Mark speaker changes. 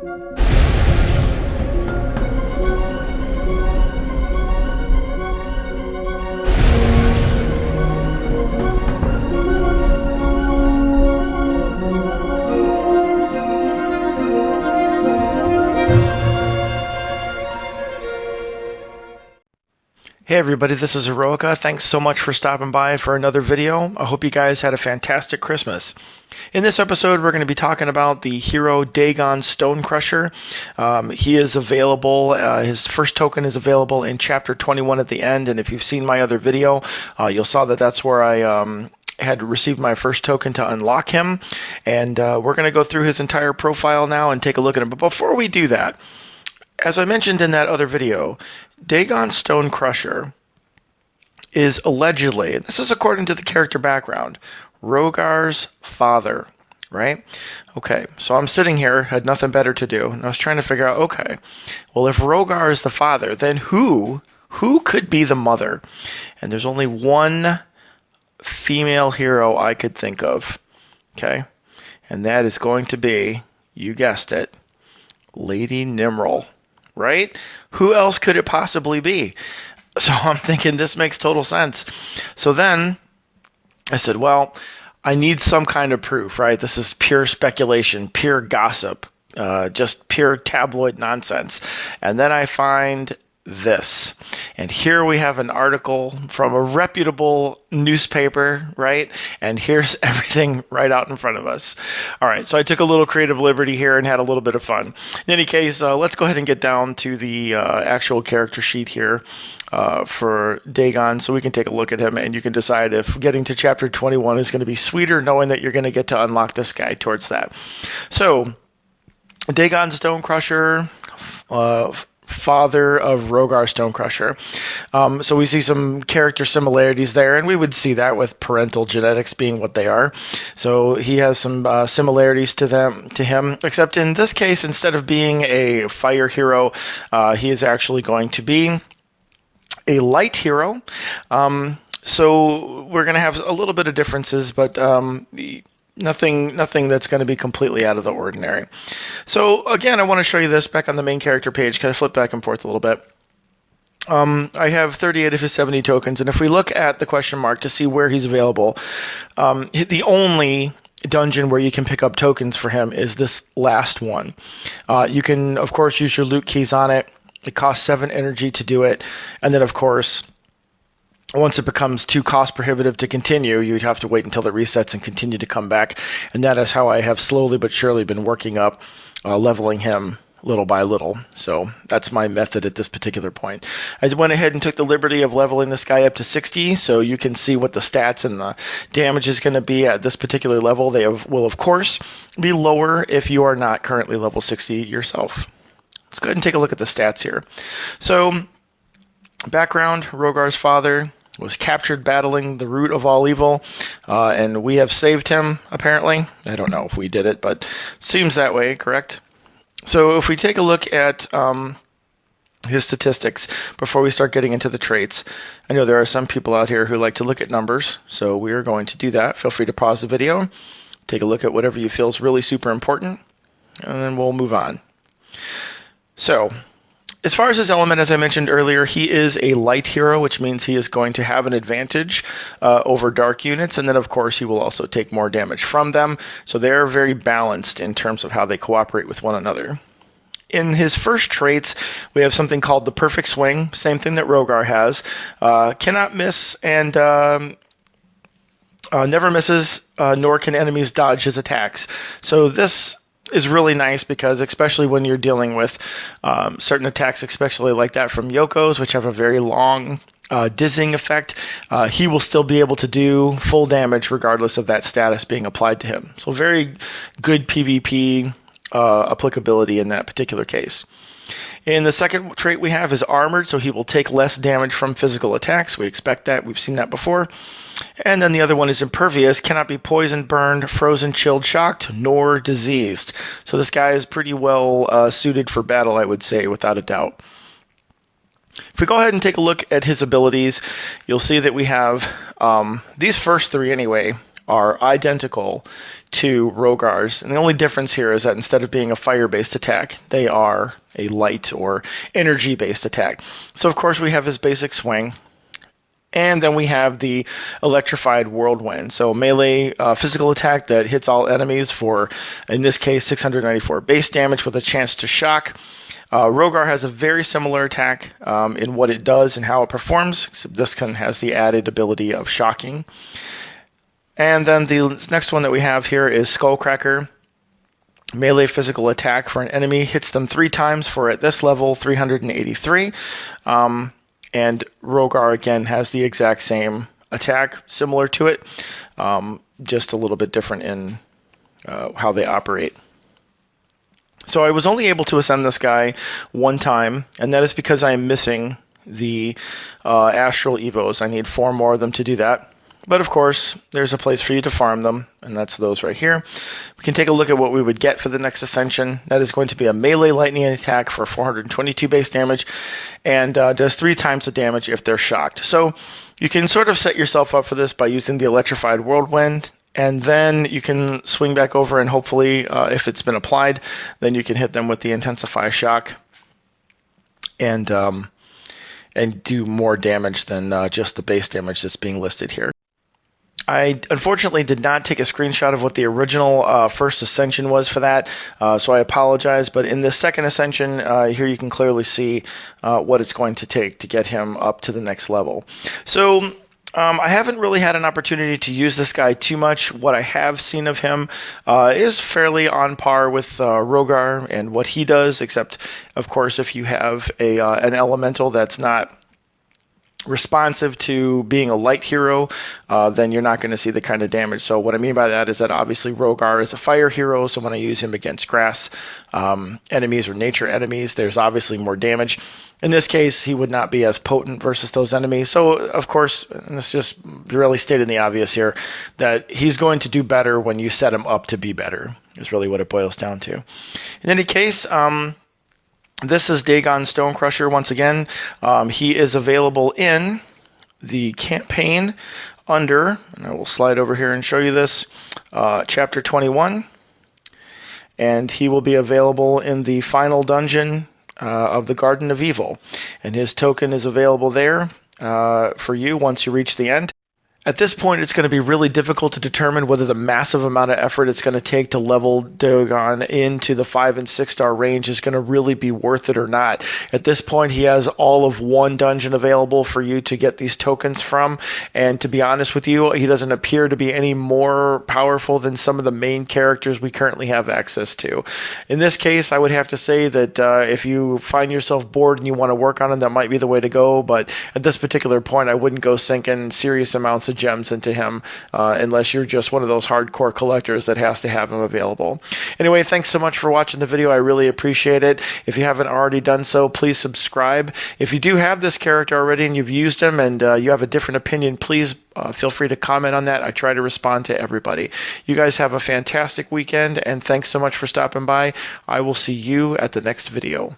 Speaker 1: Hey everybody, this is Aeroica. Thanks so much for stopping by for another video. I hope you guys had a fantastic Christmas. In this episode, we're going to be talking about the hero DHAEGON Stonecrusher. He is available, his first token is available in Chapter 21 at the end, and if you've seen my other video, you'll saw that that's where I had received my first token to unlock him, and we're going to go through his entire profile now and take a look at him. But before we do that, as I mentioned in that other video, DHAEGON Stonecrusher is allegedly, and this is according to the character background, Rogar's father, right? Okay, so I'm sitting here, had nothing better to do, and I was trying to figure out, okay, well, if Rogar is the father, then who could be the mother? And there's only one female hero I could think of, okay? And that is going to be, you guessed it, Lady Nimrel. Right? Who else could it possibly be? So I'm thinking this makes total sense. So then I said, well, I need some kind of proof, right? This is pure speculation, pure gossip, just pure tabloid nonsense. And then I find this. And here we have an article from a reputable newspaper, right? And here's everything right out in front of us. All right, so I took a little creative liberty here and had a little bit of fun. In any case, let's go ahead and get down to the actual character sheet here for DHAEGON, so we can take a look at him and you can decide if getting to Chapter 21 is going to be sweeter, knowing that you're going to get to unlock this guy towards that. So, DHAEGON Stonecrusher, father of Rogar Stonecrusher. So we see some character similarities there, and we would see that with parental genetics being what they are. So he has some similarities to him, except in this case, instead of being a fire hero, he is actually going to be a light hero. So we're going to have a little bit of differences, but nothing that's going to be completely out of the ordinary. So again, I want to show you this back on the main character page. Can I flip back and forth a little bit? I have 38 of his 70 tokens, and if we look at the question mark to see where he's available, the only dungeon where you can pick up tokens for him is this last one. You can, of course, use your loot keys on it. It costs 7 energy to do it, and then, of course, once it becomes too cost prohibitive to continue, you'd have to wait until it resets and continue to come back. And that is how I have slowly but surely been working up, leveling him little by little. So that's my method at this particular point. I went ahead and took the liberty of leveling this guy up to 60, so you can see what the stats and the damage is going to be at this particular level. They will, of course, be lower if you are not currently level 60 yourself. Let's go ahead and take a look at the stats here. So, background, Rogar's father was captured battling the root of all evil, and we have saved him, apparently. I don't know if we did it, but it seems that way, correct? So if we take a look at his statistics before we start getting into the traits, I know there are some people out here who like to look at numbers, so we are going to do that. Feel free to pause the video, take a look at whatever you feel is really super important, and then we'll move on. So, as far as his element, as I mentioned earlier, he is a light hero, which means he is going to have an advantage over dark units, and then of course he will also take more damage from them, so they're very balanced in terms of how they cooperate with one another. In his first traits, we have something called the Perfect Swing, same thing that Rogar has. Cannot miss and never misses, nor can enemies dodge his attacks. So this is really nice because especially when you're dealing with certain attacks, especially like that from Yoko's, which have a very long dizzying effect, he will still be able to do full damage regardless of that status being applied to him. So very good PvP applicability in that particular case. In the second trait we have is Armored, so he will take less damage from physical attacks. We expect that. We've seen that before. And then the other one is Impervious, cannot be poisoned, burned, frozen, chilled, shocked, nor diseased. So this guy is pretty well suited for battle, I would say, without a doubt. If we go ahead and take a look at his abilities, you'll see that we have these first three anyway are identical to Rogar's, and the only difference here is that instead of being a fire-based attack, they are a light or energy-based attack. So of course we have his basic swing, and then we have the electrified whirlwind. So melee physical attack that hits all enemies for, in this case, 694 base damage with a chance to shock. Rogar has a very similar attack in what it does and how it performs, except this one has the added ability of shocking. And then the next one that we have here is Skullcracker. Melee physical attack for an enemy hits them 3 times for, at this level, 383. And Rogar, again, has the exact same attack, similar to it, just a little bit different in how they operate. So I was only able to ascend this guy 1 time, and that is because I am missing the Astral Evos. I need 4 more of them to do that. But of course, there's a place for you to farm them, and that's those right here. We can take a look at what we would get for the next ascension. That is going to be a melee lightning attack for 422 base damage, and does 3 times the damage if they're shocked. So you can sort of set yourself up for this by using the electrified whirlwind, and then you can swing back over, and hopefully, if it's been applied, then you can hit them with the intensify shock and do more damage than just the base damage that's being listed here. I unfortunately did not take a screenshot of what the original first ascension was for that, so I apologize. But in this second ascension, here you can clearly see what it's going to take to get him up to the next level. So I haven't really had an opportunity to use this guy too much. What I have seen of him is fairly on par with Rogar and what he does, except, of course, if you have an elemental that's not responsive to being a light hero, then you're not going to see the kind of damage. So what I mean by that is that obviously Rogar is a fire hero, so when I use him against grass enemies or nature enemies, there's obviously more damage. In this case, he would not be as potent versus those enemies. So of course, and it's just really stating the obvious here, that he's going to do better when you set him up to be better, is really what it boils down to. In any case, this is DHAEGON Stonecrusher once again. He is available in the campaign under, and I will slide over here and show you this, Chapter 21. And he will be available in the final dungeon of the Garden of Evil. And his token is available there for you once you reach the end. At this point, it's going to be really difficult to determine whether the massive amount of effort it's going to take to level DHAEGON into the 5- and 6-star range is going to really be worth it or not. At this point, he has all of 1 dungeon available for you to get these tokens from, and to be honest with you, he doesn't appear to be any more powerful than some of the main characters we currently have access to. In this case, I would have to say that if you find yourself bored and you want to work on him, that might be the way to go, but at this particular point, I wouldn't go sinking serious amounts of gems into him unless you're just one of those hardcore collectors that has to have him available. Anyway, thanks so much for watching the video. I really appreciate it. If you haven't already done so, please subscribe. If you do have this character already and you've used him and you have a different opinion, please feel free to comment on that. I try to respond to everybody. You guys have a fantastic weekend, and thanks so much for stopping by. I will see you at the next video.